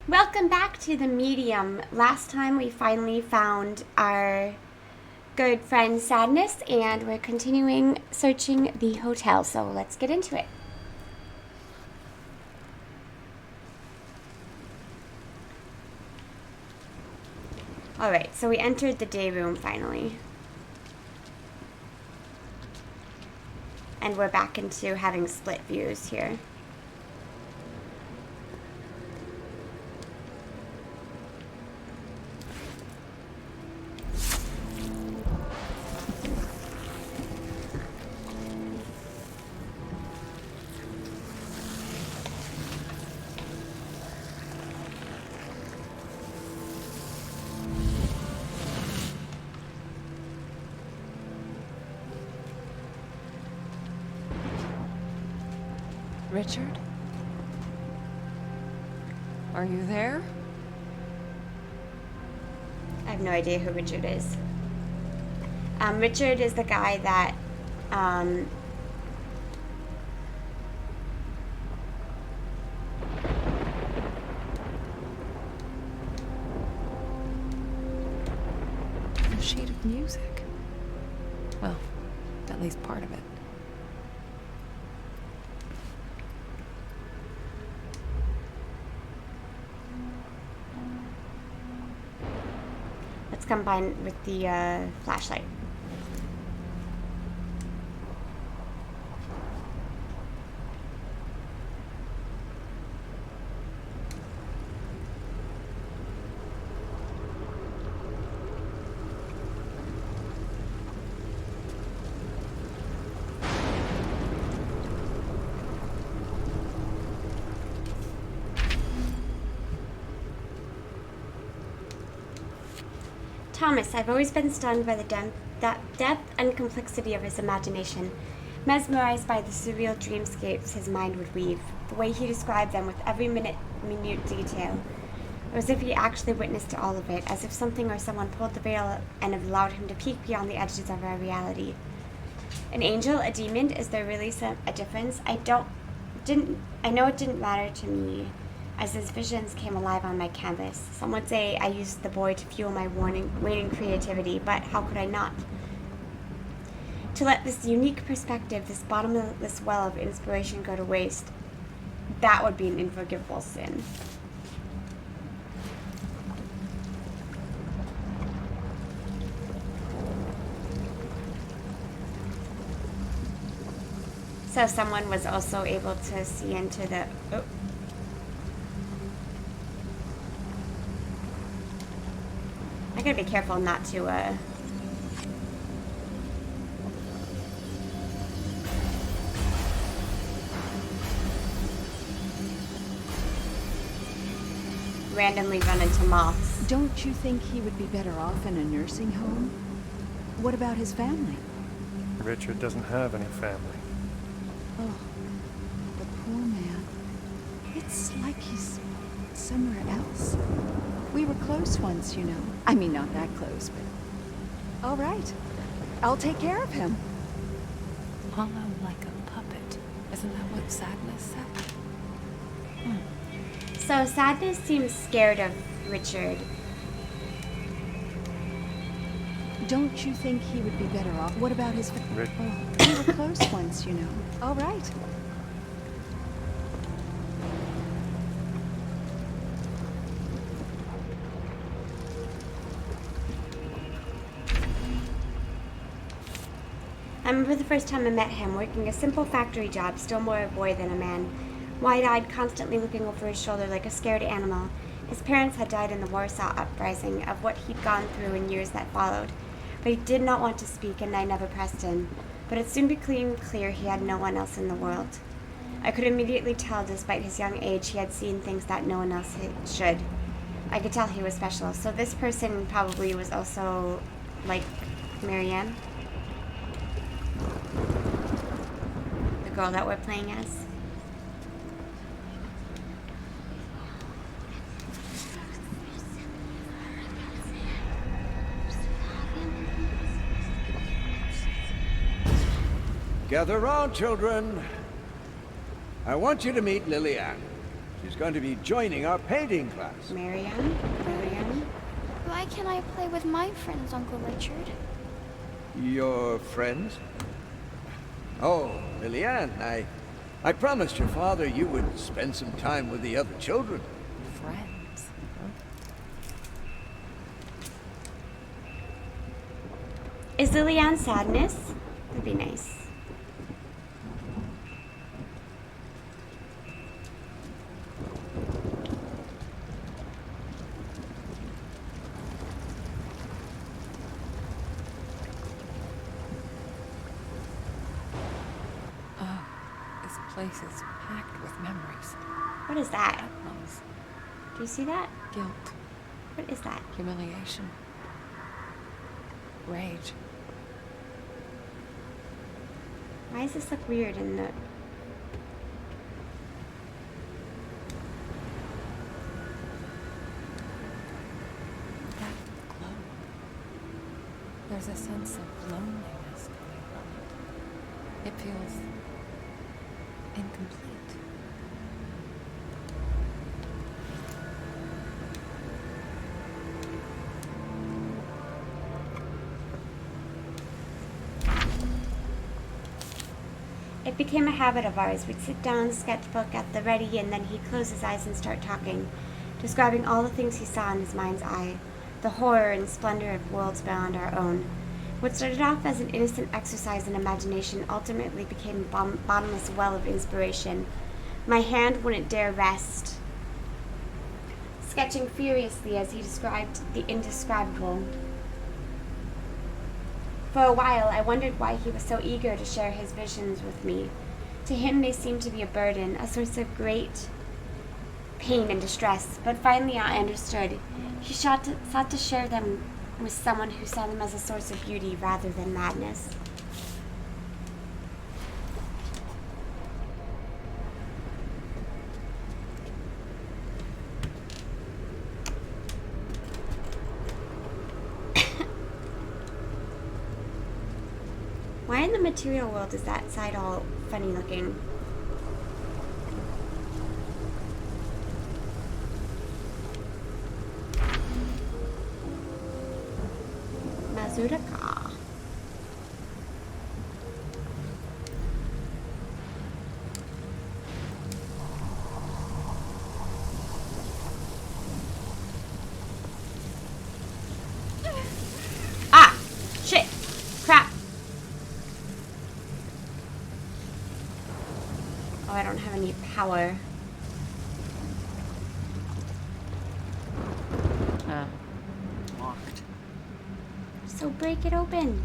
Welcome back to the medium. Last time we finally found our good friend Sadness, and we're continuing searching the hotel, so let's get into it. Alright, so we entered the day room finally. And we're back into having split views here. Richard? Are you there? I have no idea who Richard is. Richard is the guy that A sheet of music. Well, at least part of it. let's combine with the flashlight. Thomas, I've always been stunned by the depth and complexity of his imagination, mesmerized by the surreal dreamscapes his mind would weave, the way he described them with every minute detail, as if he actually witnessed all of it, as if something or someone pulled the veil and allowed him to peek beyond the edges of our reality. An angel, a demon, is there really a difference? I know it didn't matter to me as his visions came alive on my canvas. Some would say I used the boy to fuel my waning creativity, but how could I not? To let this unique perspective, this bottomless well of inspiration go to waste, that would be an unforgivable sin. So someone was also able to see into the... Oh. I gotta be careful not to, randomly run into moths. Don't you think he would be better off in a nursing home? What about his family? Richard doesn't have any family. Oh, the poor man. It's like he's somewhere else. We were close once, you know. I mean, not that close, but... All right. I'll take care of him. Hollow like a puppet. Isn't that what Sadness said? So Sadness seems scared of Richard. Don't you think he would be better off? What about his... Rick. Oh, we were close once, you know. All right. I remember the first time I met him, working a simple factory job, still more a boy than a man. Wide-eyed, constantly looking over his shoulder like a scared animal. His parents had died in the Warsaw Uprising, of what he'd gone through in years that followed. But he did not want to speak, and I never pressed him. But it soon became clear he had no one else in the world. I could immediately tell, despite his young age, he had seen things that no one else should. I could tell he was special. So this person probably was also like Marianne, the girl that we're playing as. Gather round, children. I want you to meet Lilianne. She's going to be joining our painting class. Marianne? Marianne? Why can't I play with my friends, Uncle Richard? Your friends? Oh, Liliane, I promised your father you would spend some time with the other children. Friends. Huh? Is Liliane sadness? That'd be nice. Oh, this place is packed with memories. What is that? Loss, Do you see that? guilt, What is that? humiliation, rage. Why does this look weird in the... That glow. There's a sense of loneliness coming from it. It feels incomplete. It became a habit of ours. We'd sit down, sketchbook at the ready, and then he'd close his eyes and start talking, describing all the things he saw in his mind's eye, the horror and splendor of worlds beyond our own. What started off as an innocent exercise in imagination ultimately became a bottomless well of inspiration. My hand wouldn't dare rest, sketching furiously as he described the indescribable. For a while, I wondered why he was so eager to share his visions with me. To him, they seemed to be a burden, a source of great pain and distress. But finally, I understood. He sought to share them with someone who saw them as a source of beauty rather than madness. Why in the material world is that side all funny looking? Mazurka. Ah! Shit! Crap! Oh, I don't have any power. Locked. So break it open.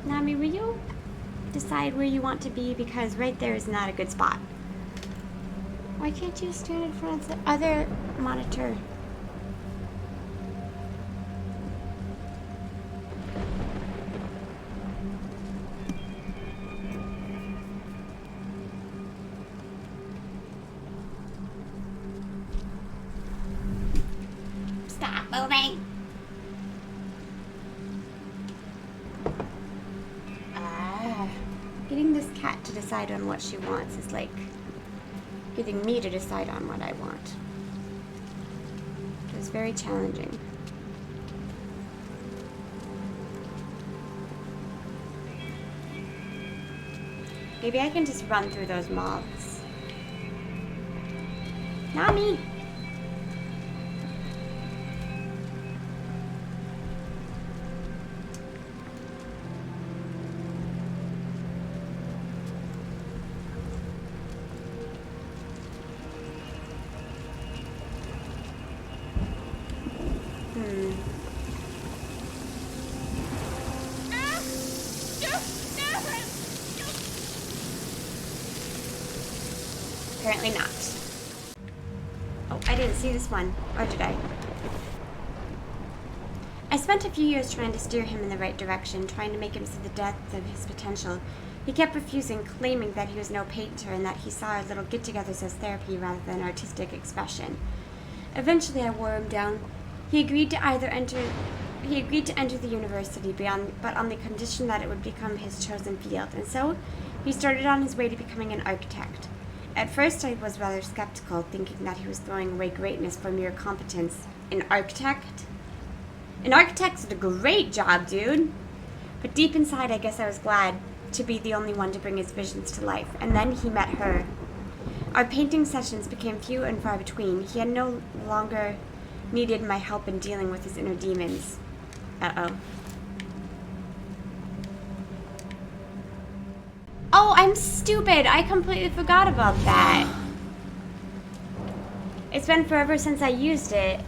Nami, will you decide where you want to be? Because right there is not a good spot. Why can't you stand in front of the other monitor? Stop moving! Getting this cat to decide on what she wants is like getting me to decide on what I want. It was very challenging. Maybe I can just run through those moths. Nami! Apparently not. Oh, I didn't see this one. Or did I? I spent a few years trying to steer him in the right direction, trying to make him see the depth of his potential. He kept refusing, claiming that he was no painter and that he saw our little get-togethers as therapy rather than artistic expression. Eventually, I wore him down. He agreed to enter the university, but on the condition that it would become his chosen field, and so he started on his way to becoming an architect. At first, I was rather skeptical, thinking that he was throwing away greatness for mere competence. An architect? An architect's a great job, dude! But deep inside, I guess I was glad to be the only one to bring his visions to life. And then he met her. Our painting sessions became few and far between. He had no longer needed my help in dealing with his inner demons. Uh-oh. Oh, I'm stupid! I completely forgot about that. It's been forever since I used it.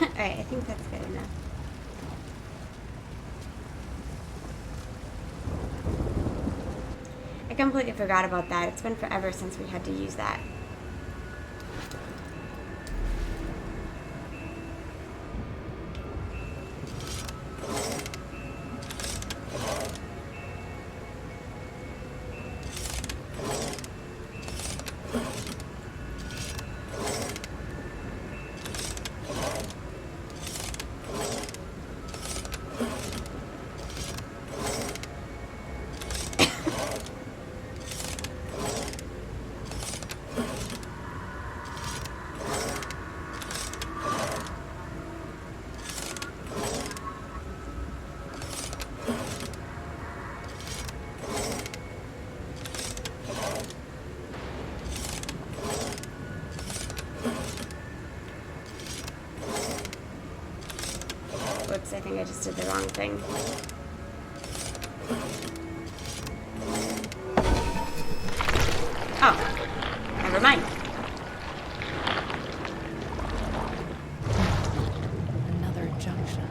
Alright, I think that's good enough. I completely forgot about that. It's been forever since we had to use that. Whoops, I think I just did the wrong thing. Oh, never mind. Another junction.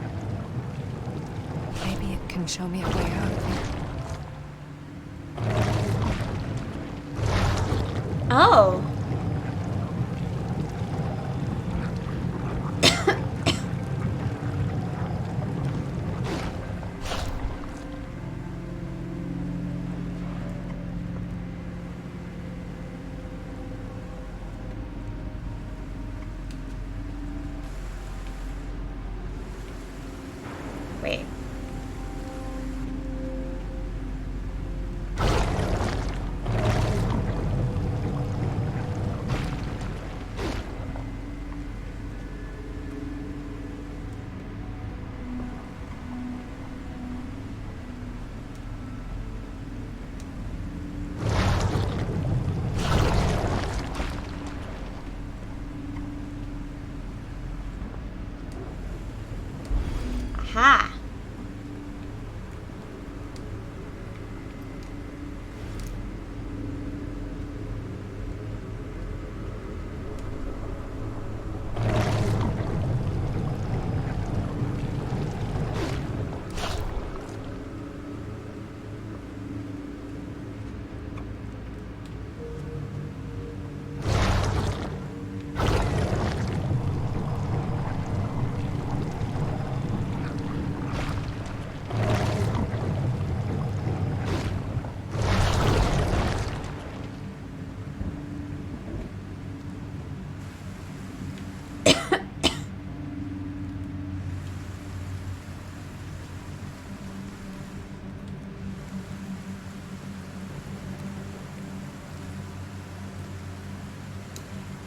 Maybe it can show me a way out of here. Oh. Wait.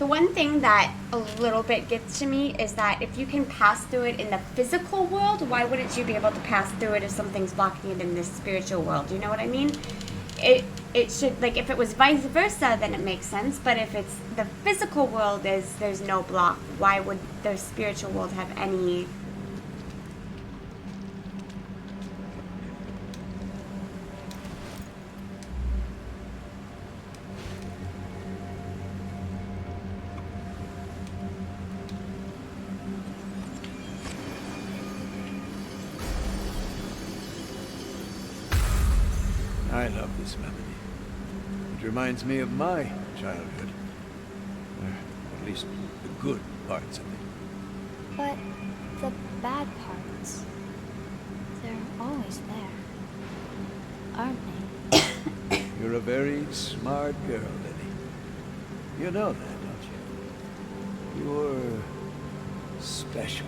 The one thing that a little bit gets to me is that if you can pass through it in the physical world, why wouldn't you be able to pass through it if something's blocking it in this spiritual world? You know what I mean? It should, like, if it was vice versa, then it makes sense. But if it's the physical world there's no block, why would the spiritual world have any? I love this melody. It reminds me of my childhood. At least the good parts of it. But the bad parts, they're always there, aren't they? You're a very smart girl, Lily. You know that, don't you? You're special.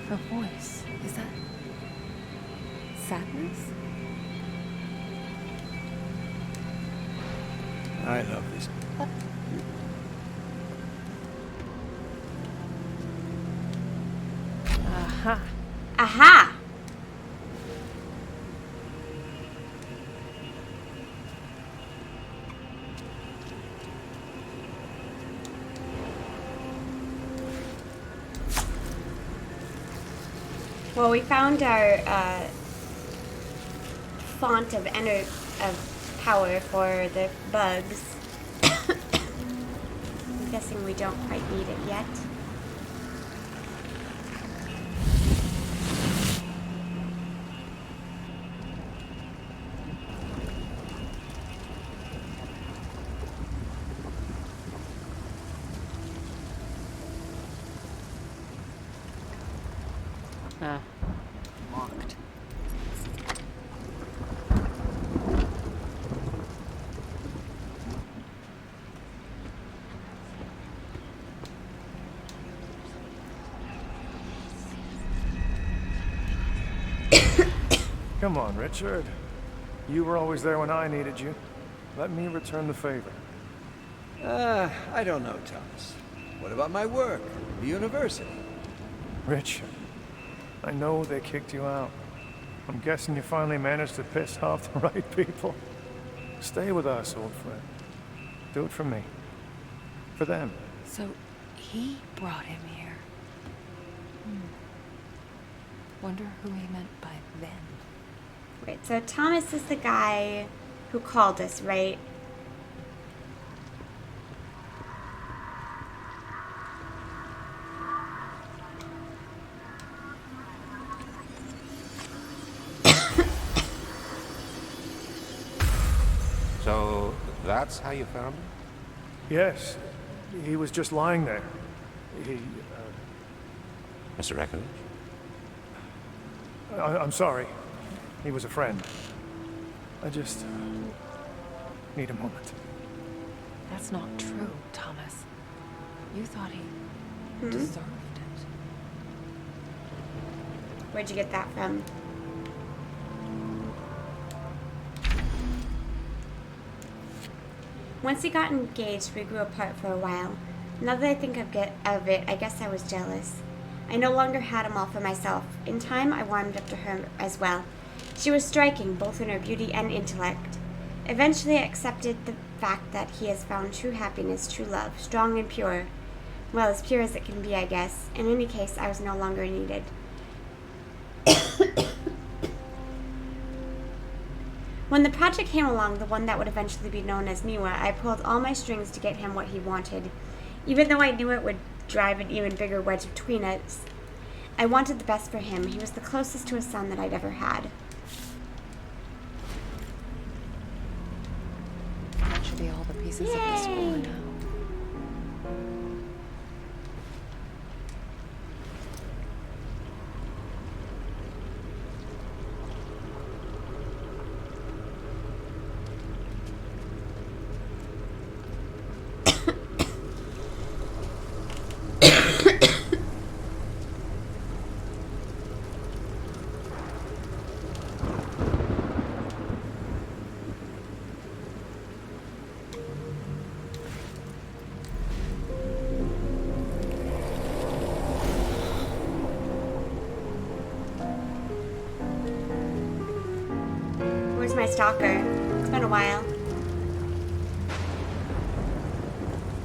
Her voice, is that sadness? I love this. Aha. Aha! Well, we found our font of power for the bugs. I'm guessing we don't quite need it yet. Locked. Come on, Richard. You were always there when I needed you. Let me return the favor. I don't know, Thomas. What about my work? The university? Richard, I know they kicked you out. I'm guessing you finally managed to piss off the right people. Stay with us, old friend. Do it for me. For them. So he brought him here. Wonder who he meant by them. Right, so Thomas is the guy who called us, right? So that's how you found him? Yes. He was just lying there. He, Mr. Rekovich? I'm sorry. He was a friend. I just need a moment. That's not true, Thomas. You thought he deserved it. Where'd you get that from? Once we got engaged, we grew apart for a while. Now that I think of it, I guess I was jealous. I no longer had him all for myself. In time, I warmed up to her as well. She was striking, both in her beauty and intellect. Eventually, I accepted the fact that he has found true happiness, true love, strong and pure. Well, as pure as it can be, I guess. In any case, I was no longer needed. When the project came along, the one that would eventually be known as Niwa, I pulled all my strings to get him what he wanted, even though I knew it would drive an even bigger wedge between us. I wanted the best for him. He was the closest to a son that I'd ever had. That should be all the pieces of the score now. my stalker. It's been a while.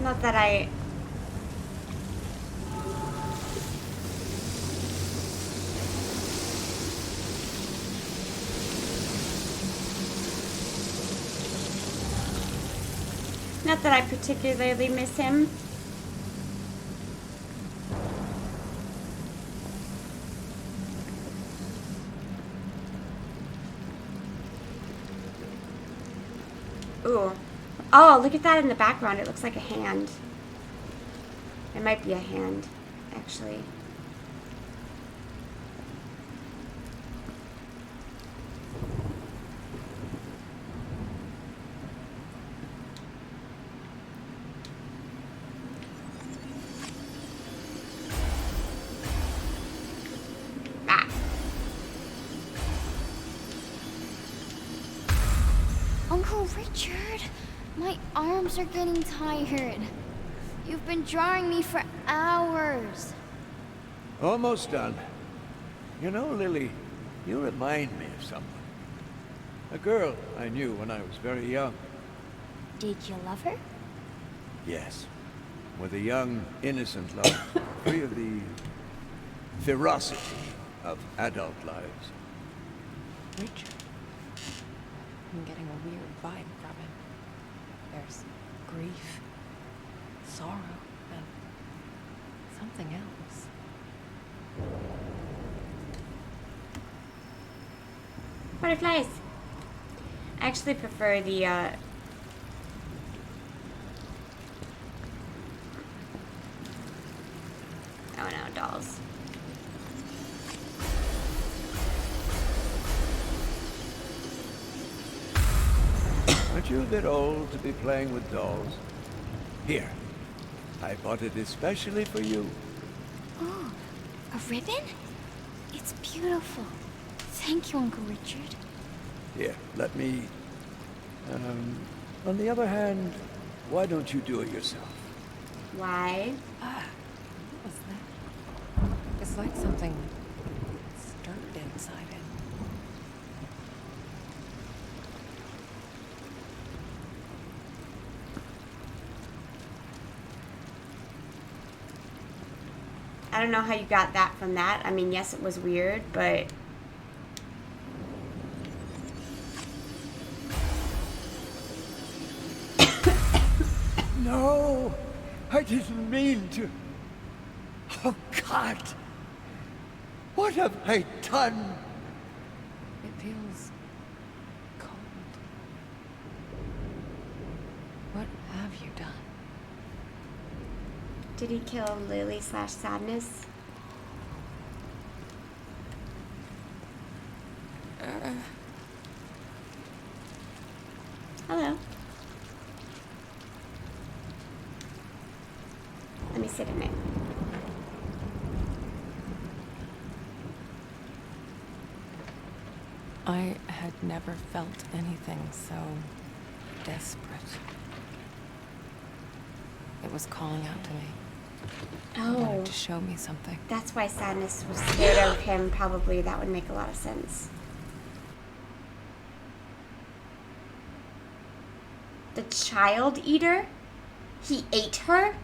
Not that I... Not that I particularly miss him. Ooh. Oh, look at that in the background. It looks like a hand. It might be a hand, actually. Ah. Uncle Richard, my arms are getting tired. You've been drawing me for hours. Almost done. You know, Lily, you remind me of someone. A girl I knew when I was very young. Did you love her? Yes. With a young, innocent love, free of the ferocity of adult lives. Richard. I'm getting a weird vibe from him. There's grief, sorrow, and something else. Butterflies. I actually prefer the, oh no, dolls. Aren't you a bit old to be playing with dolls? Here. I bought it especially for you. Oh, a ribbon? It's beautiful. Thank you, Uncle Richard. Here, let me... on the other hand, why don't you do it yourself? Why? Ah, what was that? It's like something stirred inside him. I don't know how you got that from that. I mean, yes, it was weird, but... No! I didn't mean to... Oh, God! What have I done? It feels cold. What have you done? Did he kill Lily/Sadness? Hello. Let me sit in it. I had never felt anything so desperate. It was calling out to me. It Oh, wanted to show me something. that's why Sadness was scared of him. Probably that would make a lot of sense. The child eater? He ate her?